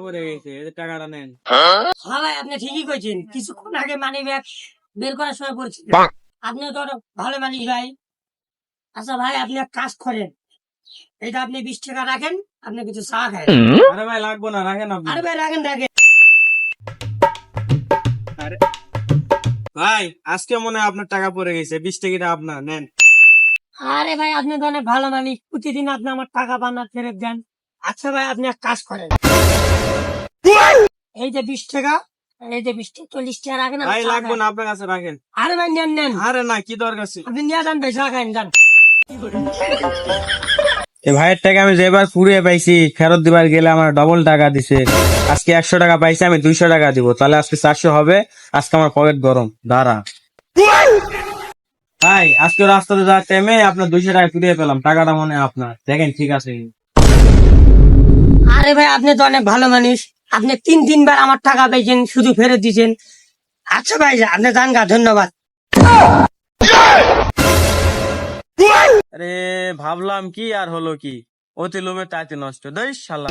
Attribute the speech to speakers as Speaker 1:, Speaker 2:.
Speaker 1: পড়ে গেছে, এই যে টাকাটা নেন।
Speaker 2: হ্যাঁ ভাই, আপনি ঠিকই কইছেন, কিছুক্ষণ আগে মানি ব্যাগ বের করার সময় পড়ছিল। আপনিও তো আরো ভালো মানুষ ভাই। আচ্ছা ভাই, আপনি এক কাজ করেন, এটা আপনি 20 টাকা রাখেন, আপনি কিছু চা খায়।
Speaker 1: আরে ভাই লাগবো না, রাখেন আপনি।
Speaker 2: আরে ভাই রাখেন রাখেন।
Speaker 1: আরে ভাই, আজকে মনে হয় আপনার টাকা পড়ে গেছে, 20 টাকাটা আপনার নেন।
Speaker 2: আরে ভাই, আপনি তো অনেক ভালো মানুষ, প্রতিদিন আপনি আমার টাকা পান আর ফেরত দেন। আচ্ছা ভাই, আপনি এক কাজ করেন, এই যে 20 টাকা, এই যে 20 টাকা, 40 টাকা রাখেন, আমি
Speaker 1: ভাই
Speaker 2: চা
Speaker 1: লাগবো
Speaker 2: খাই।
Speaker 1: না, আপনার কাছে রাখেন।
Speaker 2: আরে ভাই নেন নেন,
Speaker 1: আরে না, কি দরকার ছিল?
Speaker 2: আপনি নিয়ে যান ভাই, চা খাইন যান।
Speaker 1: এই ভাইয়ের টাকা আমি যেবার ফুরিয়ে পাইছি, ফেরত দিবার গেলে আমার ডবল টাকা দিছে। আজকে 100 টাকা পাইছি, আমি 200 টাকা দিব, তাহলে আজকে 400 হবে। আজকে আমার পকেট গরম, দাঁড়া। ভাই, আজকে রাস্তাতে যাওয়ার টাইমে আপনার 200 টাকা ফিরিয়ে পেলাম, টাকাটা মনে হয় আপনার, দেখেন ঠিক আছে।
Speaker 2: আরে ভাই, আপনি তো অনেক ভালো মানুষ, আপনি 3-3 বার আমার টাকা পেয়েছেন, শুধু ফেরত দিয়েছেন। আচ্ছা ভাই, আপনি যান গা, ধন্যবাদ।
Speaker 1: আরে ভাবলাম কি আর হলো কি, অতি লোভে তাইতে নষ্ট, দেখ শালা।